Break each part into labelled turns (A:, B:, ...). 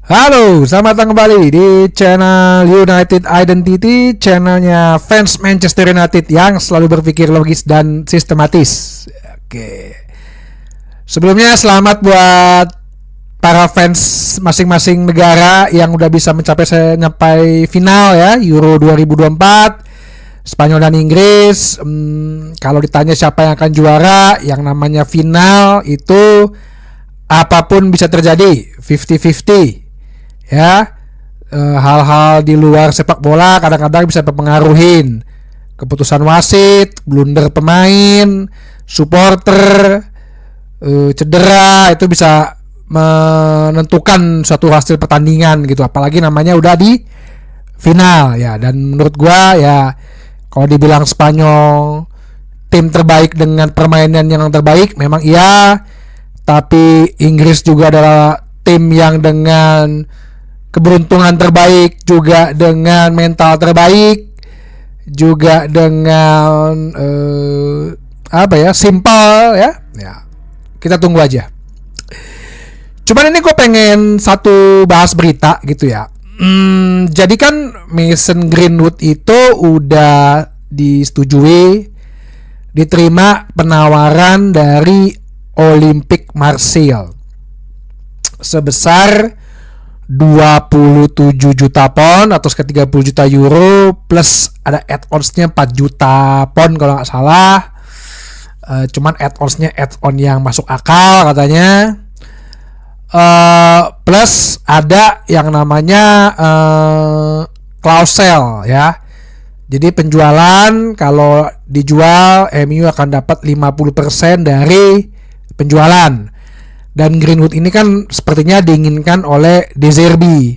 A: Halo, selamat datang kembali di channel United Identity, channelnya fans Manchester United yang selalu berpikir logis dan sistematis. Oke. Sebelumnya selamat buat para fans masing-masing negara yang udah bisa sampai final ya, Euro 2024. Spanyol dan Inggris. Kalau ditanya siapa yang akan juara, yang namanya final itu apapun bisa terjadi, 50-50. Ya, hal-hal di luar sepak bola kadang-kadang bisa mempengaruhi keputusan wasit, blunder pemain, supporter, cedera, itu bisa menentukan suatu hasil pertandingan gitu, apalagi namanya udah di final ya. Dan menurut gua ya, kalau dibilang Spanyol tim terbaik dengan permainan yang terbaik, memang iya, tapi Inggris juga adalah tim yang dengan keberuntungan terbaik, juga dengan mental terbaik, juga dengan simple ya. Kita tunggu aja. Cuman ini gue pengen satu bahas berita gitu ya. Jadi kan Mason Greenwood itu udah disetujui, diterima penawaran dari Olympique Marseille sebesar 27 juta pound atau sekitar 30 juta euro, plus ada add-onsnya 4 juta pound kalau nggak salah. Cuman add-onsnya add-on yang masuk akal katanya. Plus ada yang namanya klausel ya. Jadi penjualan, kalau dijual MU akan dapat 50% dari penjualan. Dan Greenwood ini kan sepertinya diinginkan oleh De Zerbi.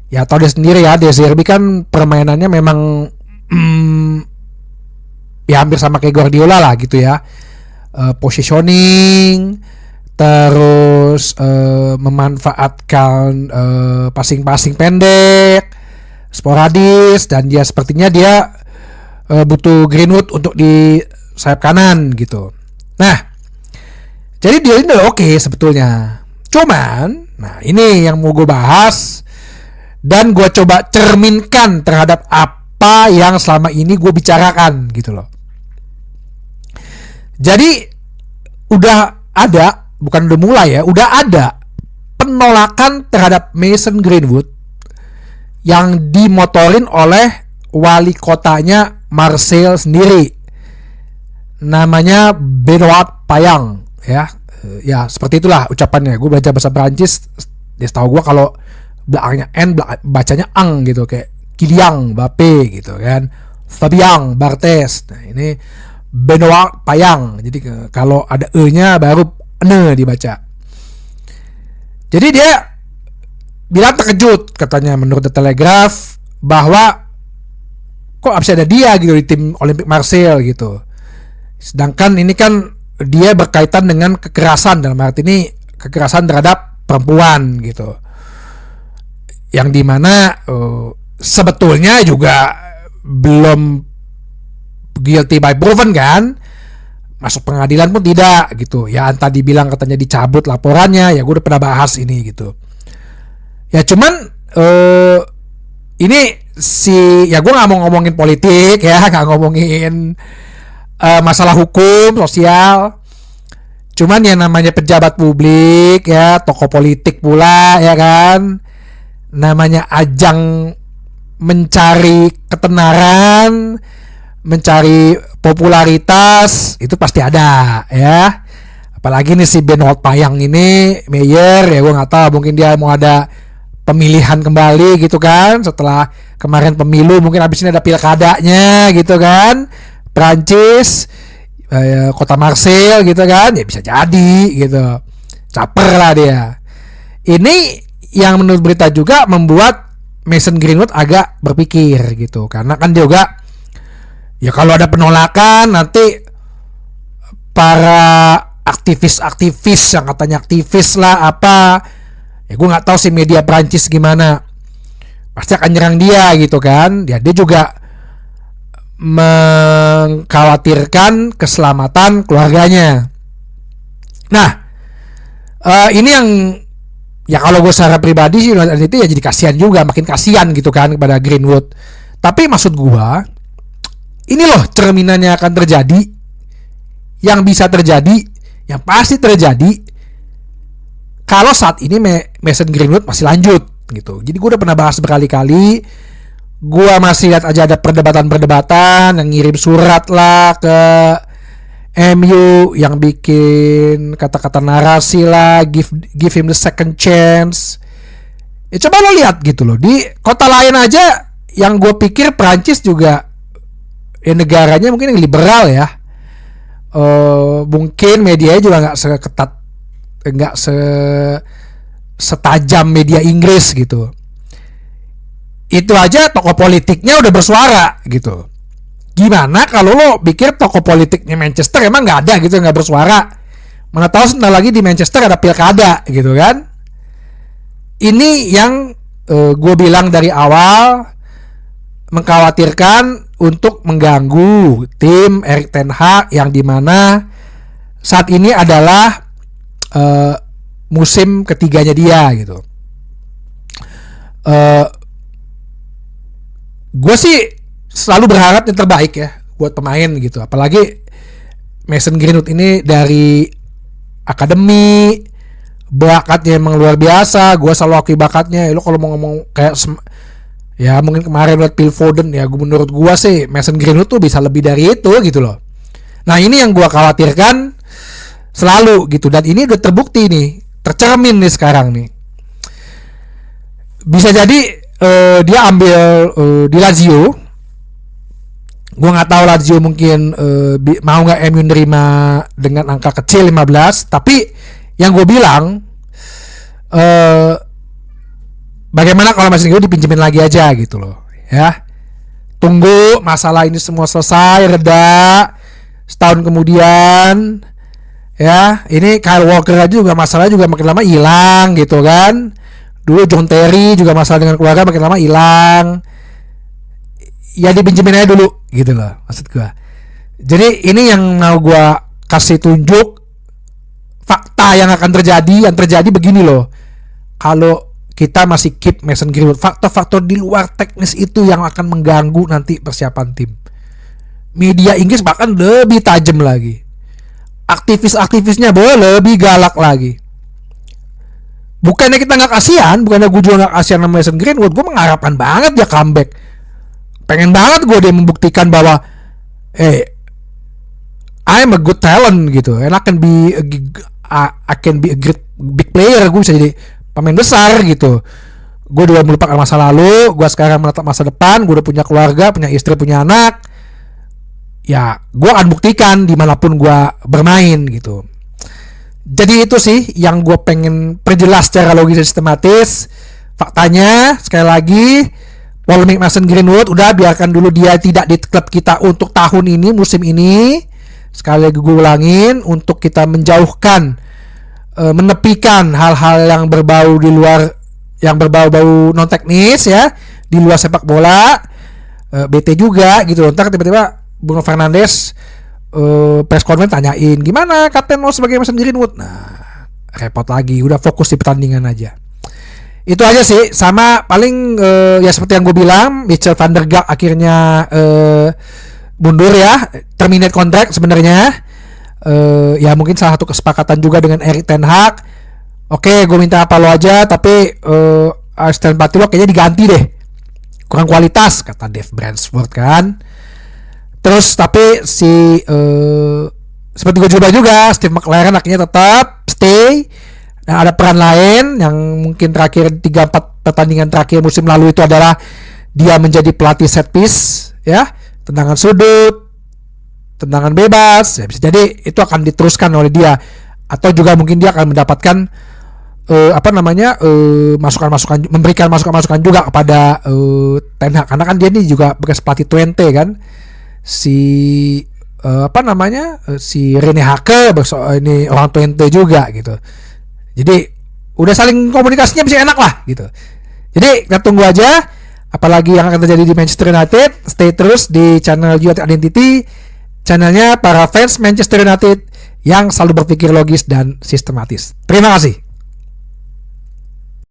A: Ya tahu dia sendiri ya, De Zerbi kan permainannya memang ya hampir sama kayak Guardiola lah gitu ya. Positioning, terus memanfaatkan passing-passing pendek, sporadis, dan dia sepertinya dia butuh Greenwood untuk di sayap kanan gitu. Nah, jadi dia ini udah oke sebetulnya. Cuman, nah ini yang mau gue bahas dan gue coba cerminkan terhadap apa yang selama ini gue bicarakan gitu loh. Jadi udah ada, bukan udah mulai ya, udah ada penolakan terhadap Mason Greenwood yang dimotorin oleh wali kotanya Marseille sendiri. Namanya Benoit Payang. Ya seperti itulah ucapannya. Gue belajar bahasa Perancis, dia tahu gue kalau belakangnya N bacanya ang gitu, kayak Kylian Mbappé gitu kan, Fabien Barthez. Nah ini Benoit Payang, jadi kalau ada e-nya baru ne dibaca. Jadi dia bilang terkejut katanya menurut The Telegraph bahwa kok bisa ada dia gitu di tim Olympique Marseille gitu. Sedangkan ini kan dia berkaitan dengan kekerasan, dalam arti ini kekerasan terhadap perempuan gitu, yang dimana sebetulnya juga belum guilty by proven kan, masuk pengadilan pun tidak gitu ya. Entah dibilang katanya dicabut laporannya, ya gue udah pernah bahas ini gitu ya. Cuman ini ya gue nggak mau ngomongin politik ya, nggak ngomongin masalah hukum sosial. Cuman yang namanya pejabat publik ya, tokoh politik pula ya kan, namanya ajang mencari ketenaran, mencari popularitas, itu pasti ada ya. Apalagi nih si Benoit Payang ini mayor ya, gue nggak tahu, mungkin dia mau ada pemilihan kembali gitu kan, setelah kemarin pemilu, mungkin abis ini ada pilkadanya gitu kan, Prancis, kota Marseille gitu kan, ya bisa jadi gitu, caper lah dia. Ini yang menurut berita juga membuat Mason Greenwood agak berpikir gitu, karena kan dia juga ya kalau ada penolakan nanti para aktivis yang katanya aktivis lah apa, ya gue nggak tahu sih media Prancis gimana, pasti akan nyerang dia gitu kan. Ya dia juga mengkhawatirkan keselamatan keluarganya. Nah, ini yang ya kalau gue secara pribadi sih United Identity ya jadi kasihan juga, makin kasihan gitu kan kepada Greenwood. Tapi maksud gue, ini loh cerminannya akan terjadi, yang bisa terjadi, yang pasti terjadi kalau saat ini Mason Greenwood masih lanjut gitu. Jadi gue udah pernah bahas berkali-kali, gue masih lihat aja ada perdebatan-perdebatan yang ngirim surat lah ke MU yang bikin kata-kata narasi lah, give him the second chance. Ya coba lo lihat gitu loh, di kota lain aja yang gue pikir Prancis juga ya negaranya mungkin yang liberal ya, mungkin medianya juga nggak seketat, nggak setajam media Inggris gitu. Itu aja tokoh politiknya udah bersuara gitu. Gimana kalau lo pikir tokoh politiknya Manchester emang nggak ada gitu, nggak bersuara? Mana tahu sebentar lagi di Manchester ada pilkada gitu kan? Ini yang gue bilang dari awal, mengkhawatirkan untuk mengganggu tim Erik ten Hag yang dimana saat ini adalah musim ketiganya dia gitu. Gue sih selalu berharap yang terbaik ya buat pemain gitu, apalagi Mason Greenwood ini dari akademi, bakatnya emang luar biasa. Gue selalu akui bakatnya. Lo kalau mau ngomong kayak ya mungkin kemarin buat Phil Foden ya, menurut gue sih Mason Greenwood tuh bisa lebih dari itu gitu loh. Nah ini yang gue khawatirkan selalu gitu, dan ini udah terbukti nih, tercermin nih sekarang nih. Bisa jadi dia ambil di Lazio. Gue nggak tahu Lazio mungkin mau nggak MU nerima dengan angka kecil 15. Tapi yang gue bilang, bagaimana kalau Mason Greenwood dipinjemin lagi aja gitu loh ya. Tunggu masalah ini semua selesai, reda, setahun kemudian ya. Ini Kyle Walker aja juga masalah juga makin lama hilang gitu kan. Dulu John Terry juga masalah dengan keluarga makin lama hilang. Ya dipinjemin aja dulu gitu loh maksud gue. Jadi ini yang mau gue kasih tunjuk fakta yang akan terjadi. Yang terjadi begini loh, kalau kita masih keep Mason Greenwood, faktor-faktor di luar teknis itu yang akan mengganggu nanti persiapan tim. Media Inggris bahkan lebih tajam lagi, aktivis-aktivisnya lebih galak lagi. Bukannya kita nggak kasihan, bukannya gue juga nggak kasihan sama Mason Greenwood. Gue mengharapkan banget dia comeback. Pengen banget gue dia membuktikan bahwa I'm a good talent gitu, and I can be a great big player. Gue bisa jadi pemain besar gitu. Gue udah melupakan masa lalu, gue sekarang menatap masa depan. Gue udah punya keluarga, punya istri, punya anak. Ya gue akan buktikan dimanapun gue bermain gitu. Jadi itu sih yang gue pengen perjelas secara logis dan sistematis. Faktanya sekali lagi, polemik Mason Greenwood udah biarkan dulu dia tidak di klub kita untuk tahun ini, musim ini. Sekali lagi gue ulangin, untuk kita menjauhkan, menepikan hal-hal yang berbau di luar, yang berbau-bau non teknis ya, di luar sepak bola. BT juga gitu. Ntar tiba-tiba Bruno Fernandes press conference tanyain gimana kapten lo sebagai Mason Greenwood. Nah repot lagi, udah fokus di pertandingan aja. Itu aja sih. Sama paling ya seperti yang gue bilang, Michel van der Gaag akhirnya mundur ya, terminate kontrak sebenarnya. Ya mungkin salah satu kesepakatan juga dengan Erik ten Hag. Oke, gue minta apa lo aja, tapi Aston Patilo kayaknya diganti deh, kurang kualitas kata Dave Bransford kan. Terus tapi si seperti gue coba juga, Steve McLaren akhirnya tetap stay. Nah, ada peran lain yang mungkin terakhir 3-4 pertandingan terakhir musim lalu itu adalah dia menjadi pelatih set piece ya, tendangan sudut, tendangan bebas ya, bisa jadi itu akan diteruskan oleh dia, atau juga mungkin dia akan mendapatkan masukan-masukan, memberikan masukan-masukan juga kepada Ten Hag, karena kan dia ini juga bekas pelatih Twente kan, si si Rene Hake ini orang Twente juga gitu. Jadi udah saling komunikasinya bisa enak lah gitu. Jadi kita tunggu aja apalagi yang akan terjadi di Manchester United. Stay terus di channel United Identity, channelnya para fans Manchester United yang selalu berpikir logis dan sistematis. Terima kasih.